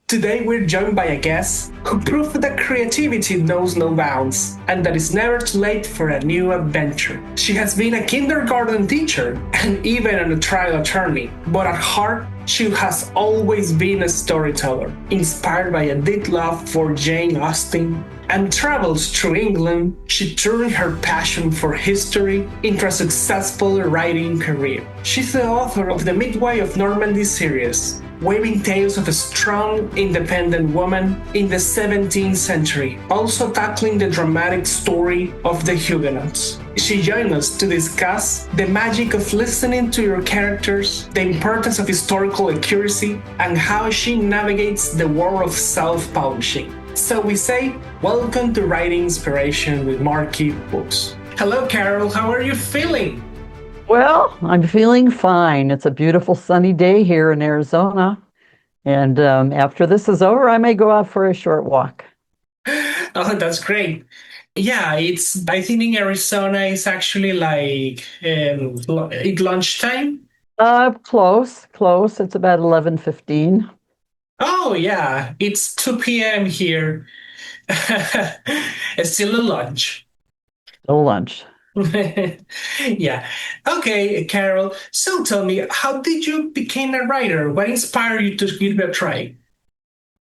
Today we're joined by a guest who proved that creativity knows no bounds and that it's never too late for a new adventure. She has been a kindergarten teacher and even a trial attorney, but at heart, she has always been a storyteller, inspired by a deep love for Jane Austen and travels through England. She turned her passion for history into a successful writing career. She's the author of the Midwife of Normandy series, weaving tales of a strong, independent woman in the 17th century, also tackling the dramatic story of the Huguenots. She joined us to discuss the magic of listening to your characters, the importance of historical accuracy, and how she navigates the world of self-publishing. So we say, welcome to Writing Inspiration with Markee Books. Hello, Carole. How are you feeling? Well, I'm feeling fine. It's a beautiful sunny day here in Arizona. And after this is over, I may go out for a short walk. Oh, that's great. Yeah, I think in Arizona, it's actually like lunchtime. Close. It's about 11:15. Oh, yeah, it's 2 p.m. here. It's still a lunch. Still lunch. Yeah. Okay, Carole. So tell me, how did you become a writer? What inspired you to give it a try?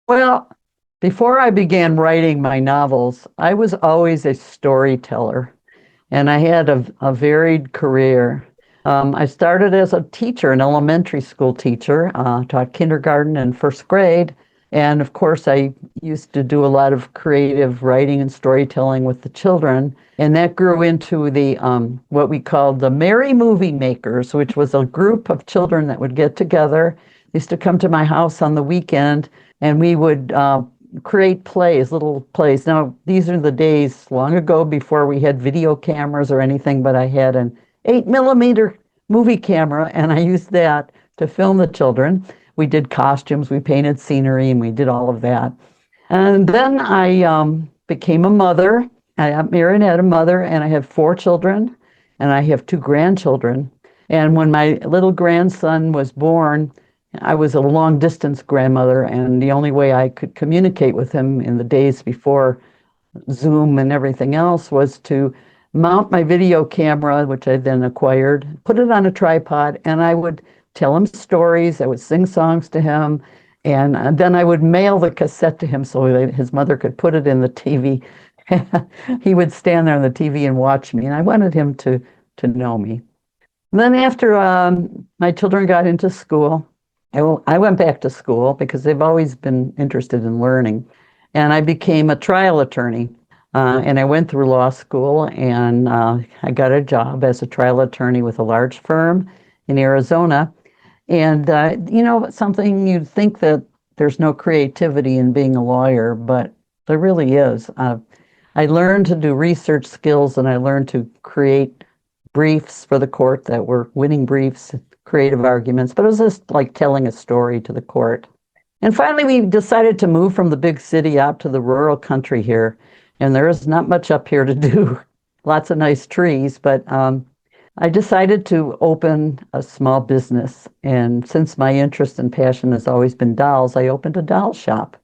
Well, before I began writing my novels, I was always a storyteller, and I had a varied career. I started as a teacher, an elementary school teacher, taught kindergarten and first grade. And of course, I used to do a lot of creative writing and storytelling with the children. And that grew into the what we called the Merry Movie Makers, which was a group of children that would get together. They used to come to my house on the weekend, and we would create plays, little plays. Now, these are the days long ago before we had video cameras or anything, but I had an 8 millimeter movie camera, and I used that to film the children. We did costumes, we painted scenery, and we did all of that. And then I became a mother. I got married, had a mother, and I have 4 children, and I have 2 grandchildren. And when my little grandson was born, I was a long distance grandmother, and the only way I could communicate with him in the days before Zoom and everything else was to mount my video camera, which I then acquired, put it on a tripod, and I would tell him stories. I would sing songs to him, and then I would mail the cassette to him so that his mother could put it in the TV. He would stand there on the TV and watch me, and I wanted him to know me. And then after my children got into school, I went back to school because they've always been interested in learning, and I became a trial attorney. And I went through law school, and I got a job as a trial attorney with a large firm in Arizona. And, something you'd think that there's no creativity in being a lawyer, but there really is. I learned to do research skills, and I learned to create briefs for the court that were winning briefs, creative arguments, but it was just like telling a story to the court. And finally, we decided to move from the big city out to the rural country here. And there is not much up here to do. Lots of nice trees, but I decided to open a small business. And since my interest and passion has always been dolls, I opened a doll shop.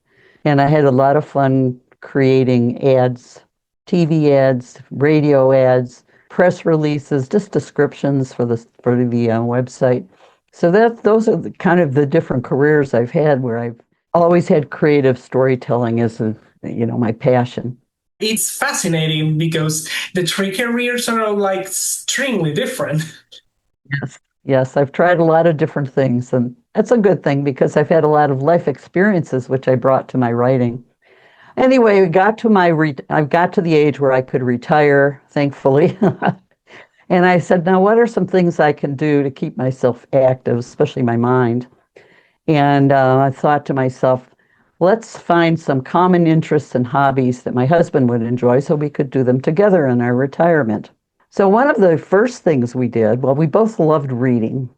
And I had a lot of fun creating ads, TV ads, radio ads, press releases, just descriptions for the website. So those are kind of the different careers I've had, where I've always had creative storytelling as my passion. It's fascinating because the three careers are like extremely different. Yes, I've tried a lot of different things, and that's a good thing because I've had a lot of life experiences which I brought to my writing. Anyway, I got to the age where I could retire, thankfully. And I said, now what are some things I can do to keep myself active, especially my mind? And I thought to myself, let's find some common interests and hobbies that my husband would enjoy so we could do them together in our retirement. So one of the first things we did, well, we both loved reading,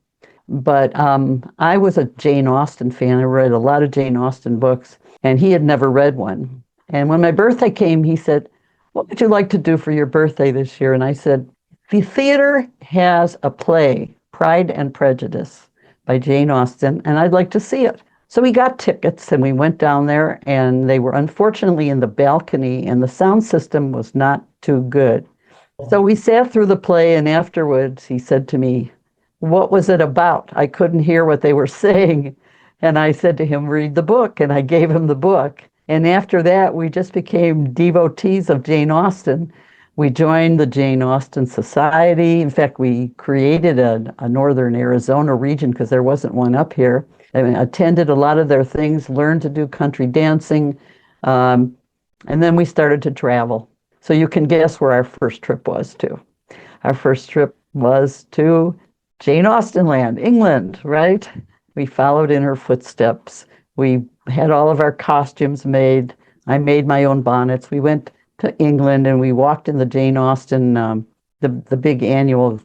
but I was a Jane Austen fan. I read a lot of Jane Austen books, and he had never read one. And when my birthday came, he said, what would you like to do for your birthday this year? And I said, the theater has a play, Pride and Prejudice, by Jane Austen, and I'd like to see it. So we got tickets and we went down there, and they were unfortunately in the balcony, and the sound system was not too good. So we sat through the play, and afterwards he said to me, "What was it about? I couldn't hear what they were saying." And I said to him, "Read the book." And I gave him the book. And after that, we just became devotees of Jane Austen. We joined the Jane Austen Society. In fact, we created a Northern Arizona region because there wasn't one up here. I mean, attended a lot of their things, learned to do country dancing, um, and then we started to travel. So you can guess where our first trip was to. Our first trip was to Jane Austen land, England, right? We followed in her footsteps. We had all of our costumes made. I made my own bonnets. We went to England and we walked in the Jane Austen, the big annual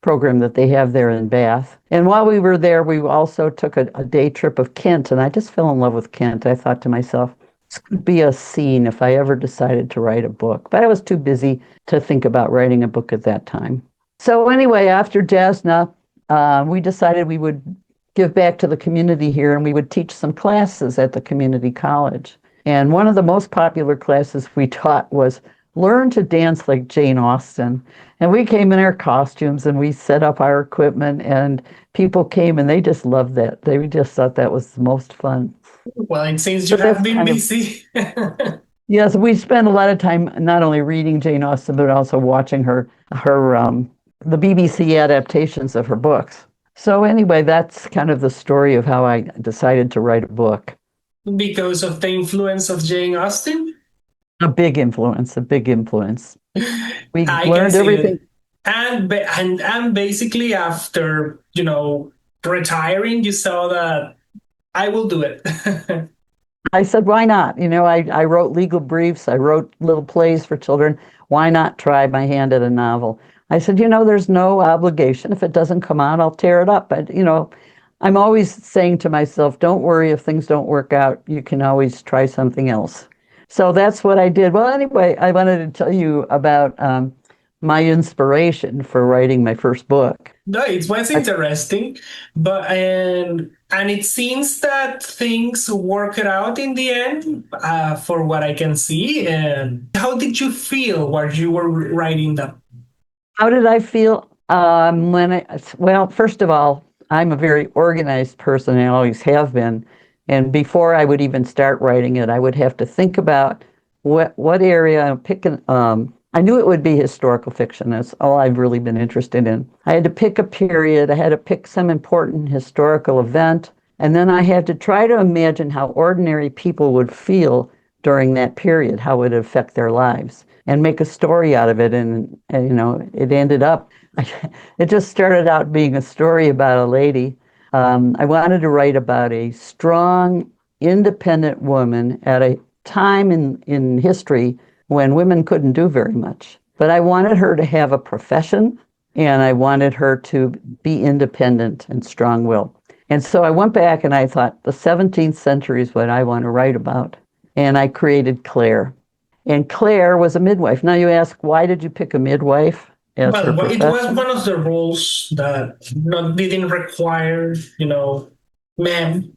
program that they have there in Bath. And while we were there, we also took a day trip of Kent, and I just fell in love with Kent. I thought to myself, this could be a scene if I ever decided to write a book. But I was too busy to think about writing a book at that time. So anyway, after Jasna, we decided we would give back to the community here, and we would teach some classes at the community college. And one of the most popular classes we taught was learn to dance like Jane Austen. And we came in our costumes and we set up our equipment, and people came and they just loved that. They just thought that was the most fun. Well, it seems you So have that's been kind of, busy. yes, we spent a lot of time not only reading Jane Austen, but also watching the BBC adaptations of her books. So anyway, that's kind of the story of how I decided to write a book. Because of the influence of Jane Austen? A big influence, a big influence. We I can learned see it. everything. And basically after, retiring, you saw that I will do it. I said, why not? I wrote legal briefs, I wrote little plays for children. Why not try my hand at a novel? I said, there's no obligation. If it doesn't come out, I'll tear it up. But, I'm always saying to myself, don't worry if things don't work out. You can always try something else. So that's what I did. Well, anyway, I wanted to tell you about my inspiration for writing my first book. No, it was interesting, but and it seems that things worked out in the end, for what I can see. And how did you feel while you were writing them? How did I feel well, first of all, I'm a very organized person. I always have been. And before I would even start writing it, I would have to think about what area I'm picking. I knew it would be historical fiction. That's all I've really been interested in. I had to pick a period. I had to pick some important historical event. And then I had to try to imagine how ordinary people would feel during that period, how it would affect their lives, and make a story out of it. And it ended up, it just started out being a story about a lady. I wanted to write about a strong, independent woman at a time in history when women couldn't do very much. But I wanted her to have a profession, and I wanted her to be independent and strong-willed. And so I went back and I thought, the 17th century is what I want to write about. And I created Claire. And Claire was a midwife. Now you ask, why did you pick a midwife as her Well, it was profession? one of the roles that didn't require, men.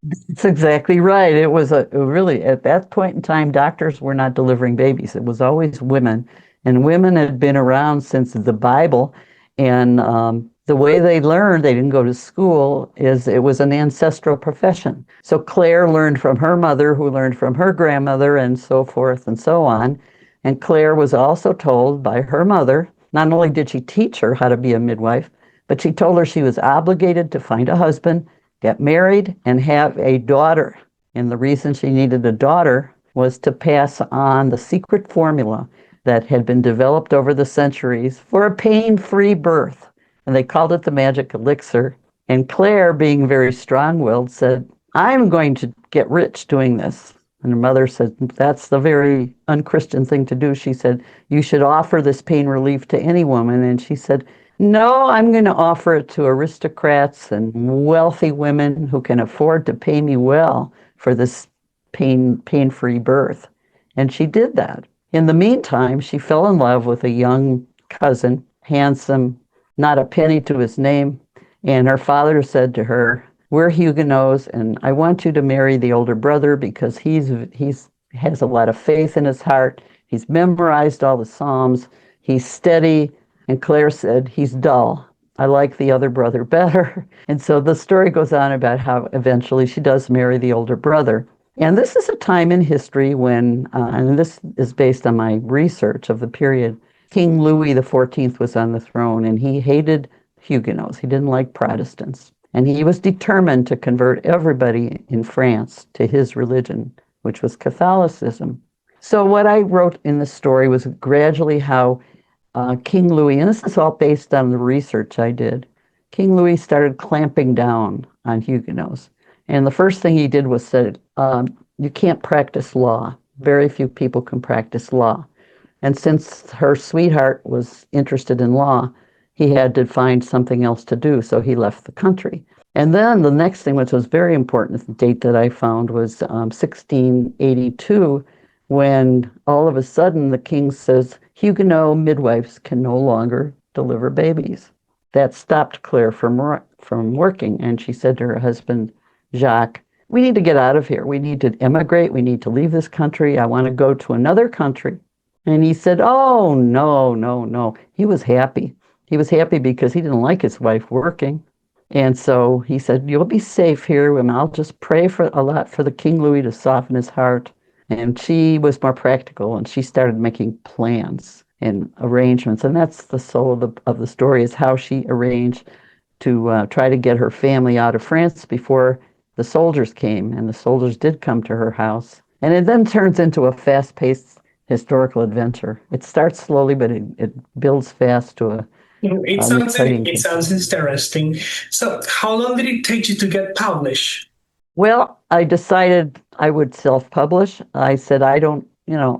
That's exactly right. It was really, at that point in time, doctors were not delivering babies. It was always women. And women had been around since the Bible. And the way they learned, they didn't go to school, is it was an ancestral profession. So Claire learned from her mother, who learned from her grandmother, and so forth and so on. And Claire was also told by her mother, not only did she teach her how to be a midwife, but she told her she was obligated to find a husband, get married, and have a daughter. And the reason she needed a daughter was to pass on the secret formula that had been developed over the centuries for a pain-free birth. And they called it the magic elixir. And Claire, being very strong-willed, said, I'm going to get rich doing this. And her mother said, that's the very unchristian thing to do. She said, you should offer this pain relief to any woman. And she said, no, I'm going to offer it to aristocrats and wealthy women who can afford to pay me well for this pain-free birth. And she did that. In the meantime, she fell in love with a young cousin, handsome, not a penny to his name. And her father said to her, we're Huguenots, and I want you to marry the older brother because he's has a lot of faith in his heart. He's memorized all the Psalms. He's steady." And Claire said, "He's dull. I like the other brother better." And so the story goes on about how eventually she does marry the older brother. And this is a time in history when, and this is based on my research of the period, King Louis XIV was on the throne, and he hated Huguenots. He didn't like Protestants. And he was determined to convert everybody in France to his religion, which was Catholicism. So what I wrote in the story was gradually how King Louis, and this is all based on the research I did, King Louis started clamping down on Huguenots. And the first thing he did was said, you can't practice law. Very few people can practice law. And since her sweetheart was interested in law, he had to find something else to do, so he left the country. And then the next thing, which was very important, the date that I found was 1682, when all of a sudden the king says, Huguenot midwives can no longer deliver babies. That stopped Claire from working, and she said to her husband, Jacques, we need to get out of here. We need to emigrate. We need to leave this country. I want to go to another country. And he said, oh, no, no, no. He was happy. He was happy because he didn't like his wife working. And so he said, you'll be safe here, and I'll just pray for a lot for the King Louis to soften his heart. And she was more practical, and she started making plans and arrangements. And that's the soul of the story, is how she arranged to try to get her family out of France before the soldiers came. And the soldiers did come to her house. And it then turns into a fast-paced historical adventure. It starts slowly, but it builds fast to an exciting it sounds interesting. So, how long did it take you to get published? Well, I decided I would self-publish. I said, I don't,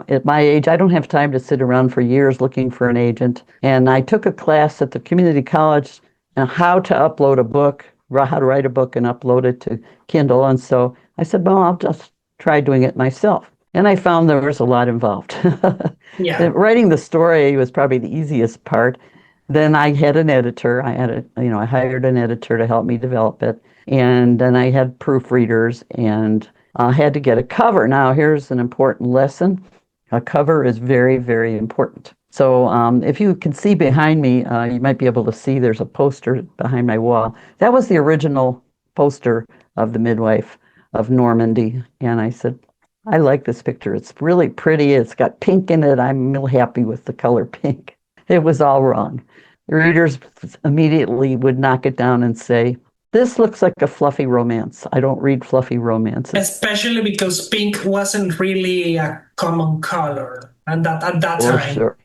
at my age, I don't have time to sit around for years looking for an agent. And I took a class at the community college on how to upload a book, how to write a book and upload it to Kindle. And so I said, well, I'll just try doing it myself. And I found there was a lot involved. Yeah. Writing the story was probably the easiest part. Then I had an editor. I hired an editor to help me develop it. And then I had proofreaders, and I had to get a cover. Now, here's an important lesson. A cover is very, very important. So if you can see behind me, you might be able to see there's a poster behind my wall. That was the original poster of the Midwife of Normandy. And I said, I like this picture. It's really pretty. It's got pink in it. I'm real happy with the color pink. It was all wrong. The readers immediately would knock it down and say, this looks like a fluffy romance. I don't read fluffy romances. Especially because pink wasn't really a common color at that time. Sure.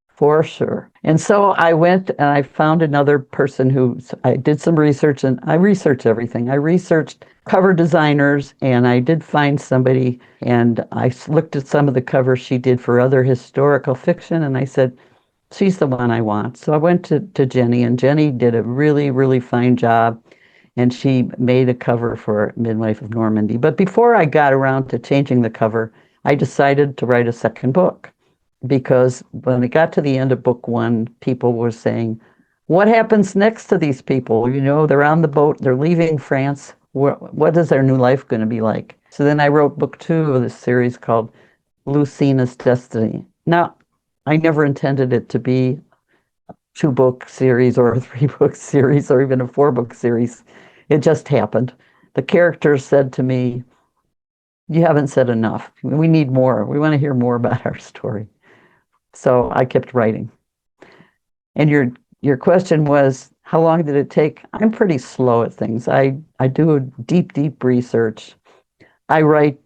For sure. And so I went and I found another person I did some research, and I researched everything. I researched cover designers, and I did find somebody, and I looked at some of the covers she did for other historical fiction, and I said, she's the one I want. So I went to Jenny, and Jenny did a really, really fine job. And she made a cover for Midwife of Normandy. But before I got around to changing the cover, I decided to write a second book. Because when it got to the end of book one, people were saying, what happens next to these people? They're on the boat, they're leaving France. What is their new life going to be like? So then I wrote book two of this series called Lucina's Destiny. Now, I never intended it to be a 2-book series or a 3-book series or even a 4-book series. It just happened. The characters said to me, you haven't said enough. We need more. We want to hear more about our story. So I kept writing. And your question was, how long did it take? I'm pretty slow at things. I do a deep, deep research. I write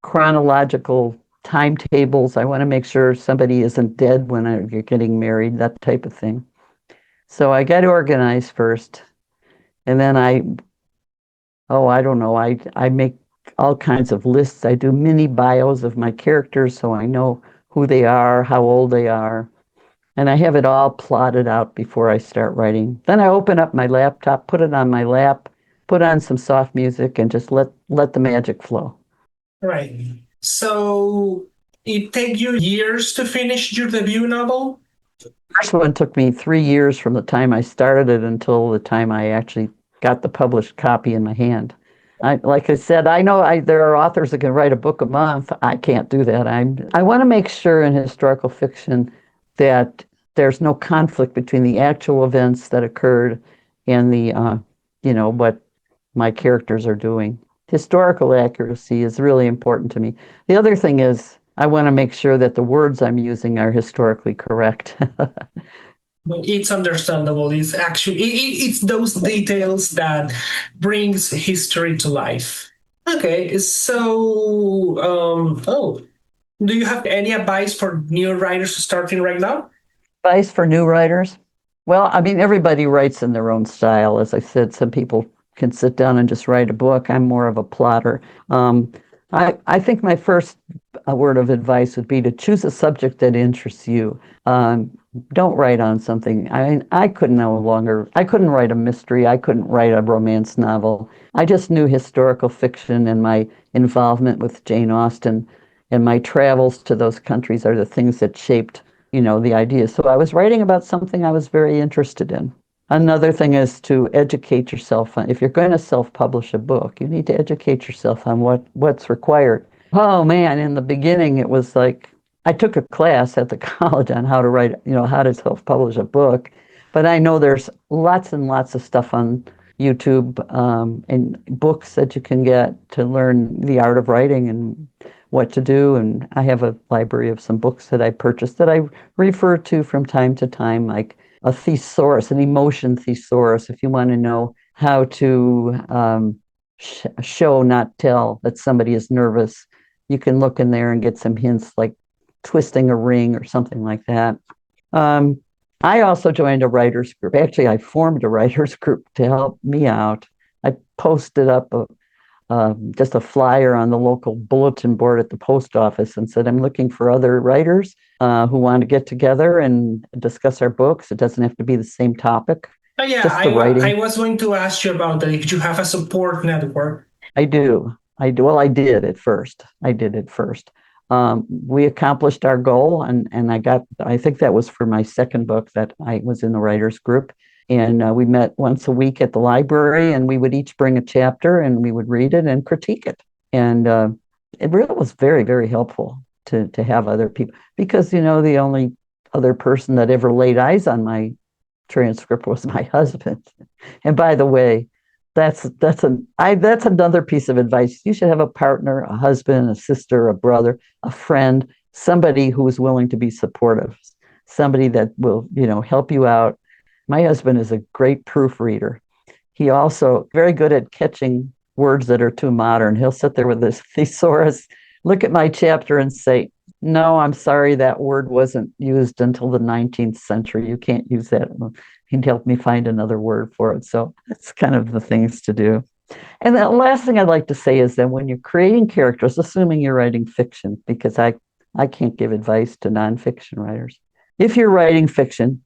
chronological timetables. I want to make sure somebody isn't dead when you're getting married, that type of thing. So I get organized first. And then I don't know, I make all kinds of lists. I do mini bios of my characters so I know who they are, how old they are. And I have it all plotted out before I start writing. Then I open up my laptop, put it on my lap, put on some soft music, and just let the magic flow. Right. So it takes you years to finish your debut novel? The first one took me 3 years from the time I started it until the time I actually got the published copy in my hand. Like I said, I know there are authors that can write a book a month. I can't do that. I want to make sure in historical fiction that there's no conflict between the actual events that occurred and what my characters are doing. Historical accuracy is really important to me. The other thing is I want to make sure that the words I'm using are historically correct. It's understandable. It's actually it's those details that brings history to life. Okay, so do you have any advice for new writers starting right now? Advice for new writers? Well, I mean, everybody writes in their own style. As I said, some people can sit down and just write a book. I'm more of a plotter. Um, I think my first word of advice would be to choose a subject that interests you. Don't write on something. I couldn't write a mystery. I couldn't write a romance novel. I just knew historical fiction and my involvement with Jane Austen and my travels to those countries are the things that shaped the idea. So I was writing about something I was very interested in. Another thing is to educate yourself. If you're going to self-publish a book, you need to educate yourself on what's required. Oh man, in the beginning, it was like I took a class at the college on how to write, how to self-publish a book. But I know there's lots and lots of stuff on YouTube and books that you can get to learn the art of writing and what to do. And I have a library of some books that I purchased that I refer to from time to time, like a thesaurus, an emotion thesaurus, if you want to know how to show, not tell, that somebody is nervous. You can look in there and get some hints like twisting a ring or something like that. Um, I also joined a writers group. Actually, I formed a writers group to help me out. I posted up just a flyer on the local bulletin board at the post office and said, I'm looking for other writers who want to get together and discuss our books. It doesn't have to be the same topic, Yeah, just the writing. I was going to ask you about that. If you have a support network. I do. I do. Well, I did at first. We accomplished our goal, and I think that was for my second book that I was in the writers group. And we met once a week at the library, and we would each bring a chapter and we would read it and critique it. And it really was very, very helpful to have other people because, the only other person that ever laid eyes on my transcript was my husband. And by the way, that's another piece of advice. You should have a partner, a husband, a sister, a brother, a friend, somebody who is willing to be supportive, somebody that will, help you out. My husband is a great proofreader. He also very good at catching words that are too modern. He'll sit there with this thesaurus, look at my chapter and say, no, I'm sorry, that word wasn't used until the 19th century. You can't use that. He'd help me find another word for it. So that's kind of the things to do. And the last thing I'd like to say is that when you're creating characters, assuming you're writing fiction, because I can't give advice to nonfiction writers. If you're writing fiction,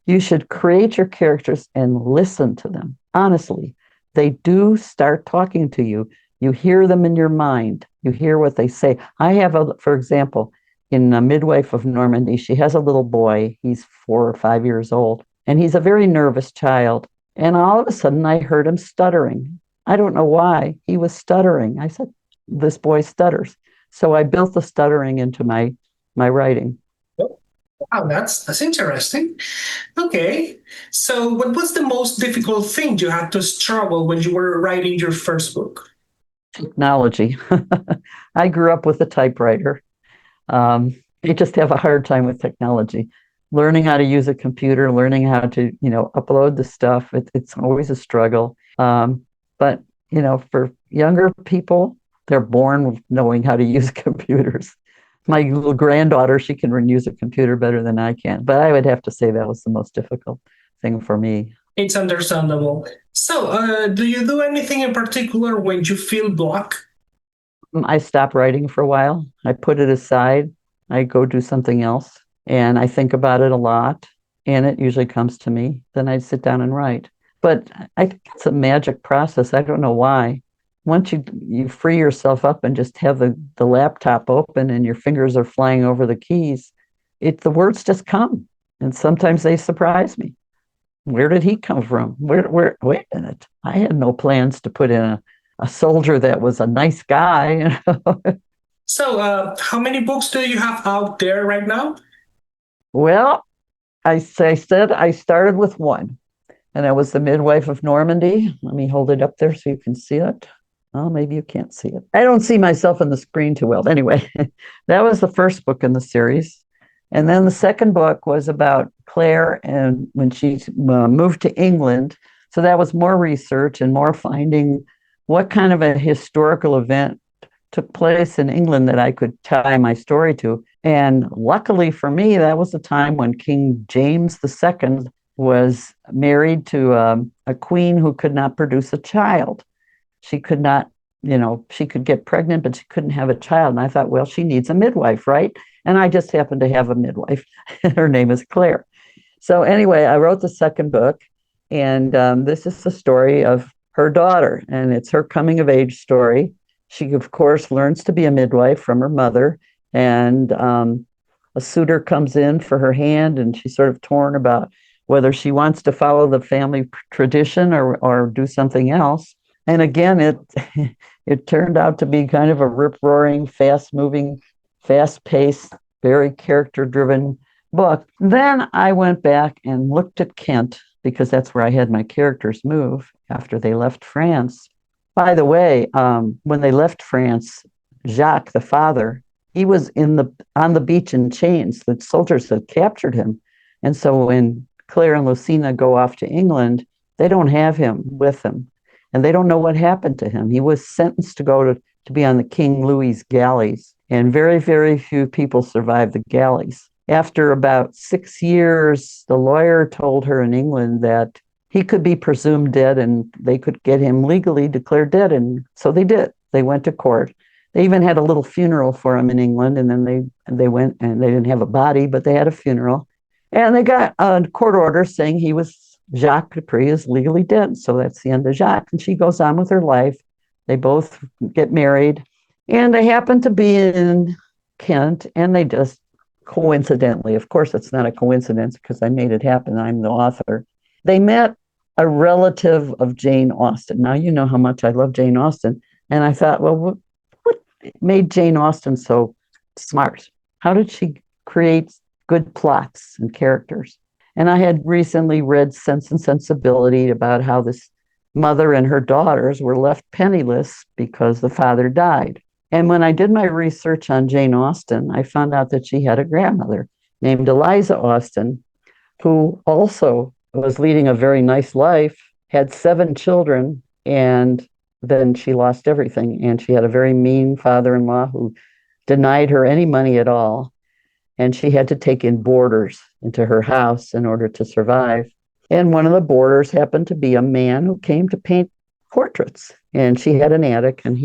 you should create your characters and listen to them. Honestly, they do start talking to you. You hear them in your mind. You hear what they say. For example, in Midwife of Normandy, she has a little boy. He's 4 or 5 years old, and he's a very nervous child. And all of a sudden, I heard him stuttering. I don't know why. He was stuttering. I said, this boy stutters. So I built the stuttering into my writing. Wow, that's interesting. Okay, so what was the most difficult thing you had to struggle when you were writing your first book? Technology. I grew up with a typewriter. I just have a hard time with technology. Learning how to use a computer, learning how to, upload the stuff. It's always a struggle. But, for younger people, they're born knowing how to use computers. My little granddaughter, she can use a computer better than I can. But I would have to say that was the most difficult thing for me. It's understandable. So, do you do anything in particular when you feel blocked? I stop writing for a while. I put it aside. I go do something else. And I think about it a lot. And it usually comes to me. Then I sit down and write. But I think it's a magic process. I don't know why. Once you free yourself up and just have the laptop open and your fingers are flying over the keys, the words just come. And sometimes they surprise me. where did he come from? Wait a minute. I had no plans to put in a soldier that was a nice guy. So, how many books do you have out there right now? Well, I said I started with one, and that was The Midwife of Normandy. Let me hold it up there so you can see it. Oh, maybe you can't see it. I don't see myself on the screen too well. Anyway, that was the first book in the series. And then the second book was about Claire and when she moved to England. So that was more research and more finding what kind of a historical event took place in England that I could tie my story to. And luckily for me, that was the time when King James II was married to a queen who could not produce a child. She could not, she could get pregnant, but she couldn't have a child. And I thought, well, she needs a midwife, right? And I just happened to have a midwife. Her name is Claire. So anyway, I wrote the second book, and this is the story of her daughter, and it's her coming of age story. She, of course, learns to be a midwife from her mother, and a suitor comes in for her hand, and she's sort of torn about whether she wants to follow the family tradition or do something else. And again, it turned out to be kind of a rip-roaring, fast-moving, fast-paced, very character-driven book. Then I went back and looked at Kent, because that's where I had my characters move after they left France. By the way, when they left France, Jacques, the father, he was on the beach in chains. The soldiers had captured him. And so when Claire and Lucina go off to England, they don't have him with them. And they don't know what happened to him. He was sentenced to go to be on the King Louis's galleys. And very, very few people survived the galleys. After about 6 years, the lawyer told her in England that he could be presumed dead and they could get him legally declared dead. And so they did. They went to court. They even had a little funeral for him in England. And then they went, and they didn't have a body, but they had a funeral. And they got a court order saying Jacques Capri is legally dead. So that's the end of Jacques. And she goes on with her life. They both get married. And they happen to be in Kent, and they just coincidentally, of course, it's not a coincidence because I made it happen. I'm the author. They met a relative of Jane Austen. Now, you know how much I love Jane Austen. And I thought, well, what made Jane Austen so smart? How did she create good plots and characters? And I had recently read Sense and Sensibility about how this mother and her daughters were left penniless because the father died. And when I did my research on Jane Austen, I found out that she had a grandmother named Eliza Austen, who also was leading a very nice life, had 7 children, and then she lost everything. And she had a very mean father-in-law who denied her any money at all. And she had to take in boarders into her house in order to survive. And one of the boarders happened to be a man who came to paint portraits. And she had an attic, and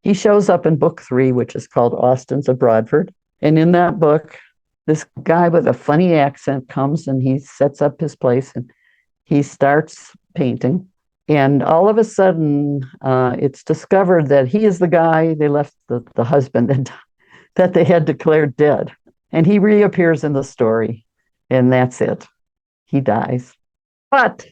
he shows up in book 3, which is called Austens of Broadford. And in that book, this guy with a funny accent comes and he sets up his place and he starts painting. And all of a sudden, it's discovered that he is the guy they left the husband that they had declared dead. And he reappears in the story, and that's it. He dies. But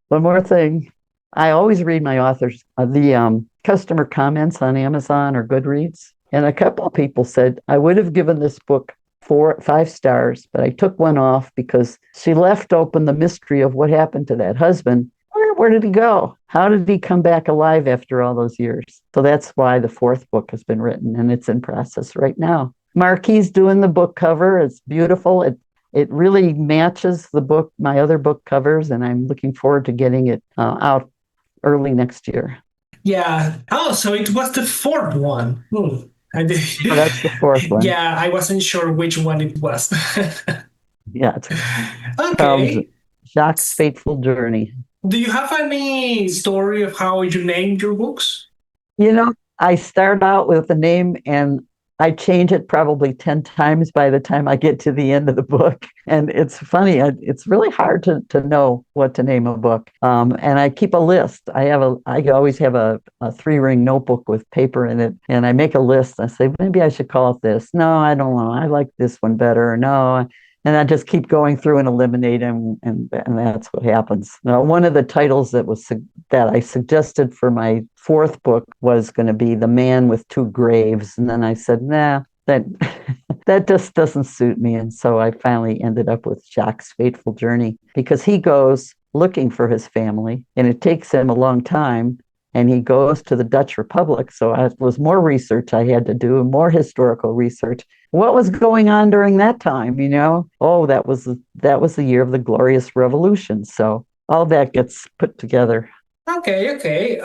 one more thing. I always read my authors, the customer comments on Amazon or Goodreads. And a couple of people said, I would have given this book 5 stars, but I took one off because she left open the mystery of what happened to that husband. Where did he go? How did he come back alive after all those years? So that's why the 4th book has been written, and it's in process right now. Markee's doing the book cover. It's beautiful. It really matches the book, my other book covers, and I'm looking forward to getting it out early next year. Yeah. Oh, so it was the 4th one. I did. Oh, that's the 4th one. Yeah, I wasn't sure which one it was. Yeah. Okay. Jacques' Fateful Journey. Do you have any story of how you named your books? I start out with the name and I change it probably 10 times by the time I get to the end of the book. And it's funny, it's really hard to know what to name a book. And I keep a list. I always have a 3-ring notebook with paper in it. And I make a list. I say, maybe I should call it this. No, I don't know. I like this one better. No. And I just keep going through and eliminate them, and that's what happens. Now, one of the titles that I suggested for my fourth book was going to be The Man with Two Graves, and then I said, nah, that that just doesn't suit me, and so I finally ended up with Jacques' Fateful Journey because he goes looking for his family, and it takes him a long time. And he goes to the Dutch Republic. So it was more research I had to do, more historical research. What was going on during that time? Oh, that was the year of the Glorious Revolution. So all that gets put together. Okay, okay.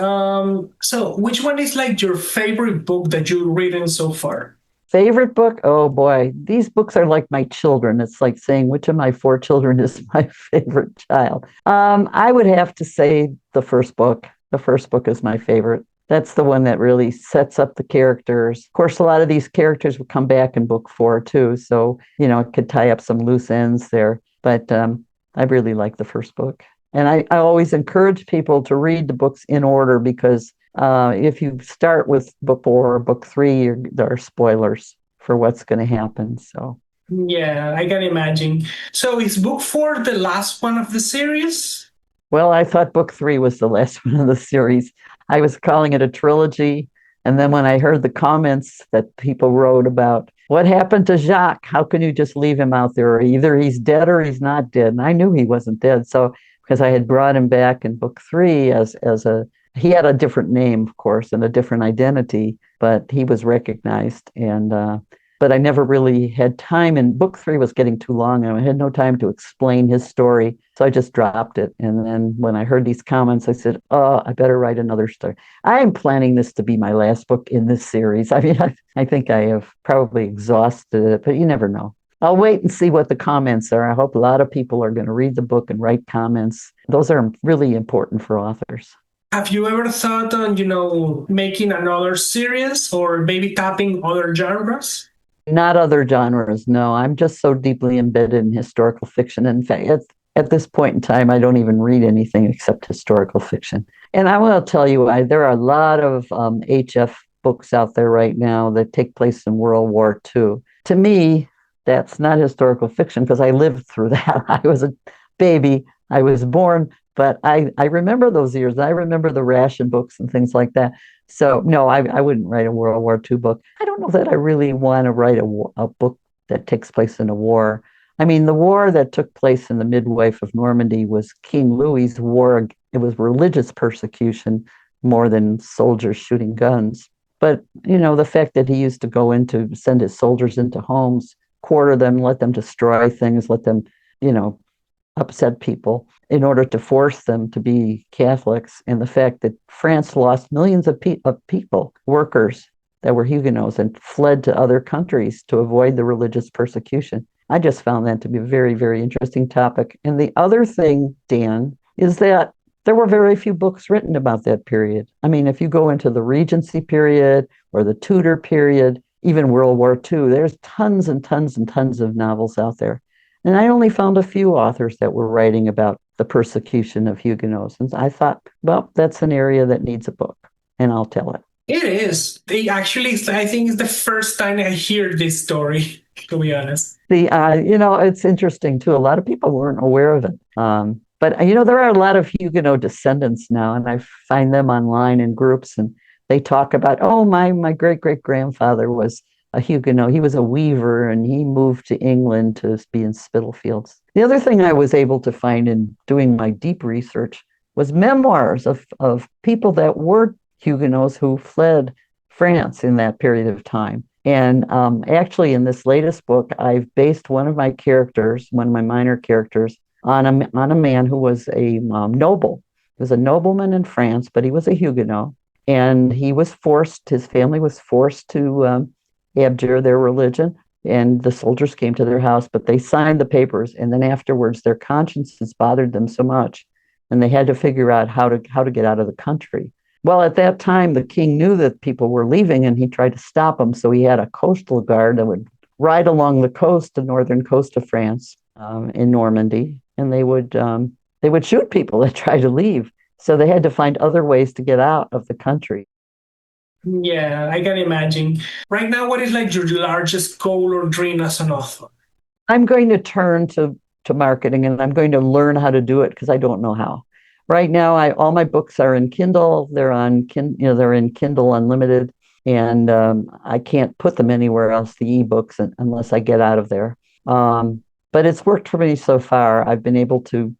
So which one is like your favorite book that you've written so far? Favorite book? Oh boy, these books are like my children. It's like saying which of my four children is my favorite child. I would have to say the first book. The first book is my favorite. That's the one that really sets up the characters. Of course, a lot of these characters will come back in book four too, so it could tie up some loose ends there. But I really like the first book, and I always encourage people to read the books in order because if you start with book four or book three, there are spoilers for what's going to happen. So, Yeah, I can imagine. So is book four the last one of the series? well, I thought book three was the last one of the series. I was calling it a trilogy. And then when I heard the comments that people wrote about what happened to Jacques, how can you just leave him out there? Either he's dead or he's not dead. And I knew he wasn't dead. So, because I had brought him back in book three he had a different name, of course, and a different identity, but he was recognized. But I never really had time. And book three was getting too long, and I had no time to explain his story. So I just dropped it. And then when I heard these comments, I said, oh, I better write another story. I am planning this to be my last book in this series. I mean, I think I have probably exhausted it, but you never know. I'll wait and see what the comments are. I hope a lot of people are going to read the book and write comments. Those are really important for authors. Have you ever thought on, making another series or maybe tapping other genres? Not other genres, no. I'm just so deeply embedded in historical fiction. In fact, at this point in time, I don't even read anything except historical fiction. And I will tell you, there are a lot of HF books out there right now that take place in World War II. To me, that's not historical fiction because I lived through that. I was a baby. I was born, but I remember those years. I remember the ration books and things like that. So no, I wouldn't write a World War II book. I don't know that I really want to write a book that takes place in a war. I mean, the war that took place in the Midwife of Normandy was King Louis's war. It was religious persecution more than soldiers shooting guns. But, the fact that he used to send his soldiers into homes, quarter them, let them destroy things, let them, you know, upset people in order to force them to be Catholics, and the fact that France lost millions of people, workers that were Huguenots, and fled to other countries to avoid the religious persecution. I just found that to be a very, very interesting topic. And the other thing, Dan, is that there were very few books written about that period. I mean, if you go into the Regency period or the Tudor period, even World War II, there's tons and tons and tons of novels out there. And I only found a few authors that were writing about the persecution of Huguenots. And I thought, well, that's an area that needs a book, and I'll tell it. It is. I think it's the first time I hear this story, to be honest. It's interesting too. A lot of people weren't aware of it. But there are a lot of Huguenot descendants now, and I find them online in groups, and they talk about, oh, my great great grandfather was a Huguenot. He was a weaver, and he moved to England to be in Spitalfields. The other thing I was able to find in doing my deep research was memoirs of people that were Huguenots who fled France in that period of time. And actually, in this latest book, I've based one of my minor characters, on a man who was a noble. He was a nobleman in France, but he was a Huguenot, and his family was forced to abjure their religion, and the soldiers came to their house, but they signed the papers, and then afterwards their consciences bothered them so much, and they had to figure out how to get out of the country. Well, at that time, the king knew that people were leaving, and he tried to stop them. So he had a coastal guard that would ride along the coast, the northern coast of France, in Normandy, and they would shoot people that tried to leave. So they had to find other ways to get out of the country. Yeah, I can imagine. Right now, what is like your largest goal or dream as an author? I'm going to turn to marketing, and I'm going to learn how to do it because I don't know how. Right now, I all my books are in Kindle. They're in Kindle Unlimited, and I can't put them anywhere else, the ebooks, unless I get out of there. Um, but it's worked for me so far. I've been able to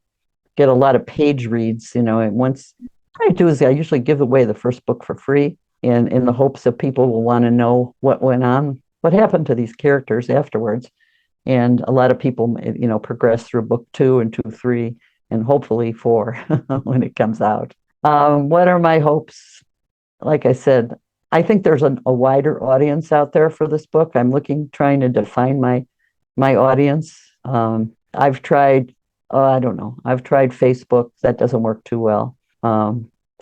get a lot of page reads, and once what I do is I usually give away the first book for free in the hopes that people will want to know what went on, what happened to these characters afterwards. And a lot of people, progress through book two and two, three, and hopefully four when it comes out. What are my hopes? Like I said, I think there's a wider audience out there for this book. Trying to define my audience. I've tried, I don't know, I've tried Facebook. That doesn't work too well.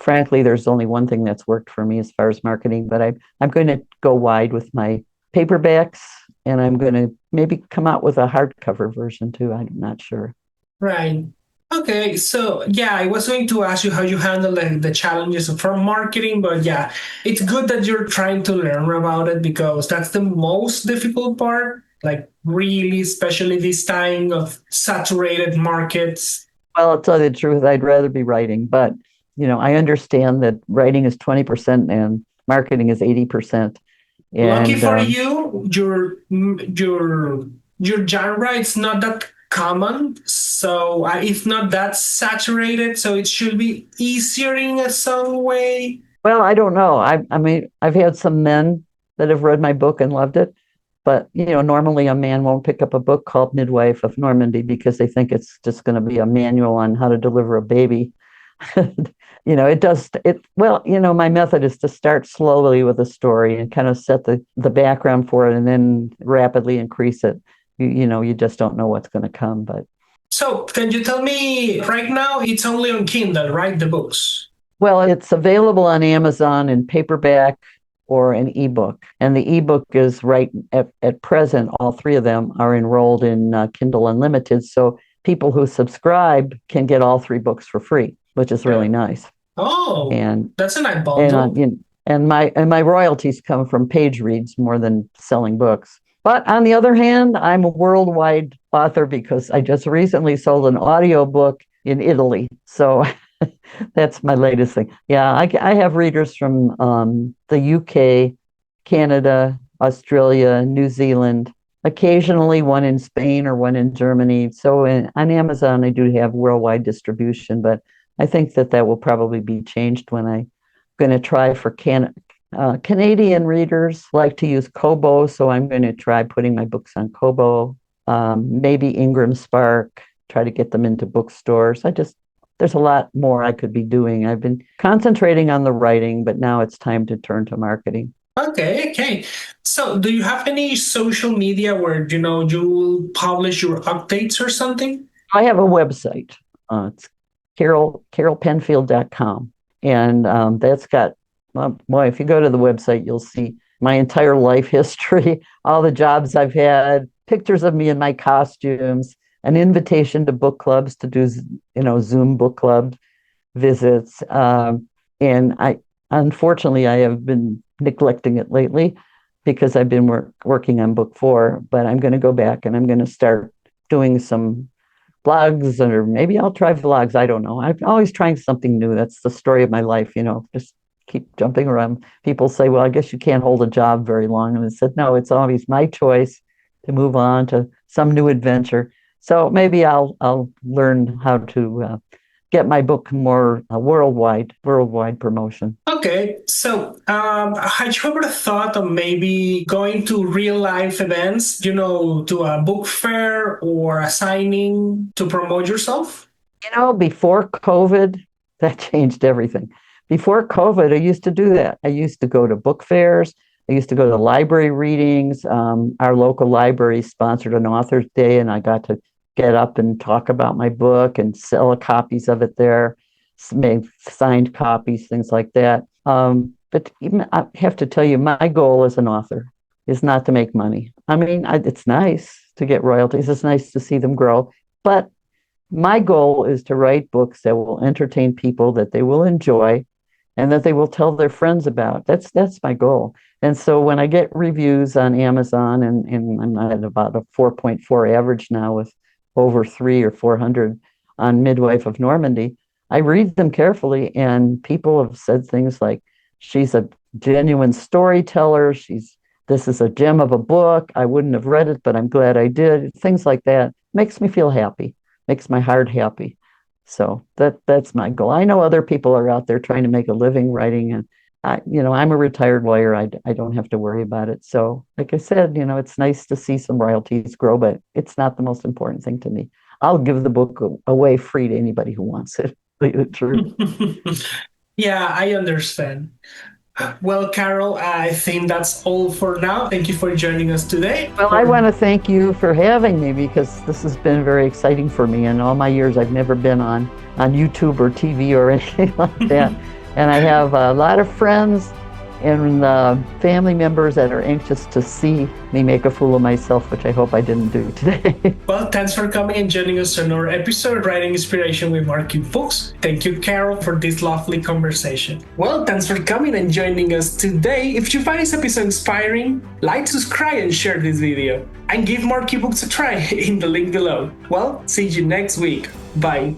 Frankly, there's only one thing that's worked for me as far as marketing, but I'm going to go wide with my paperbacks, and I'm going to maybe come out with a hardcover version too. I'm not sure. Right. Okay, so yeah, I was going to ask you how you handle the challenges from marketing, but yeah, it's good that you're trying to learn about it because that's the most difficult part. Like, really, especially this time of saturated markets. Well, I'll tell you the truth, I'd rather be writing, but I understand that writing is 20% and marketing is 80%. Lucky And for you, your genre is not that common, so it's not that saturated. So it should be easier in some way. well, I don't know. I mean, I've had some men that have read my book and loved it, but normally a man won't pick up a book called Midwife of Normandy because they think it's just going to be a manual on how to deliver a baby. It does it well. My method is to start slowly with a story and kind of set the background for it, and then rapidly increase it. You just don't know what's going to come, but So can you tell me right now? It's only on Kindle, right? The books. well, it's available on Amazon in paperback or an ebook. And the ebook is right at present, all three of them are enrolled in Kindle Unlimited. So people who subscribe can get all three books for free, which is Yeah. really nice. Oh, And that's a nice and bundle. my royalties come from page reads more than selling books. But on the other hand, I'm a worldwide author because I just recently sold an audiobook in Italy. So that's my latest thing. Yeah, I have readers from the UK, Canada, Australia, New Zealand, occasionally one in Spain or one in Germany. So on Amazon, I do have worldwide distribution, but I think that will probably be changed when I'm going to try for Canadian readers like to use Kobo, so I'm going to try putting my books on Kobo. Maybe Ingram Spark, try to get them into bookstores. There's a lot more I could be doing. I've been concentrating on the writing, but now it's time to turn to marketing. Okay, okay. So do you have any social media where you will publish your updates or something? I have a website. It's carolepenfield.com. And that's got, well, if you go to the website, you'll see my entire life history, all the jobs I've had, pictures of me in my costumes, an invitation to book clubs to do, Zoom book club visits. And unfortunately, I have been neglecting it lately because I've been working on book four, but I'm going to go back and I'm going to start doing some blogs, or maybe I'll try vlogs. I don't know. I'm always trying something new. That's the story of my life, just keep jumping around. People say, well, I guess you can't hold a job very long. And I said, no, it's always my choice to move on to some new adventure. So maybe I'll learn how to get my book more worldwide promotion. Okay, so had you ever thought of maybe going to real life events, to a book fair or a signing to promote yourself? Before COVID, that changed everything. Before COVID, I used to do that. I used to go to book fairs. I used to go to library readings. Our local library sponsored an author's day, and I got to get up and talk about my book and sell copies of it there, make signed copies, things like that. But even, I have to tell you, my goal as an author is not to make money. I mean, it's nice to get royalties. It's nice to see them grow, but my goal is to write books that will entertain people, that they will enjoy, and that they will tell their friends about. That's my goal. And so when I get reviews on Amazon, and I'm at about a 4.4 average now with over 300 or 400 on Midwife of Normandy, I read them carefully, and people have said things like, she's a genuine storyteller. This is a gem of a book. I wouldn't have read it, but I'm glad I did. Things like that makes me feel happy, makes my heart happy. So that's my goal. I know other people are out there trying to make a living writing, and I'm a retired lawyer. I don't have to worry about it. So, like I said, it's nice to see some royalties grow, but it's not the most important thing to me. I'll give the book away free to anybody who wants it. Tell you the truth. Yeah, I understand. Well, Carole, I think that's all for now. Thank you for joining us today. Well, I want to thank you for having me, because this has been very exciting for me. In all my years, I've never been on YouTube or TV or anything like that. And I have a lot of friends and family members that are anxious to see me make a fool of myself, which I hope I didn't do today. Well, thanks for coming and joining us on our episode Writing Inspiration with Markee Books. Thank you, Carole, for this lovely conversation. Well, thanks for coming and joining us today. If you find this episode inspiring, like, subscribe, and share this video. And give Markee Books a try in the link below. Well, see you next week. Bye.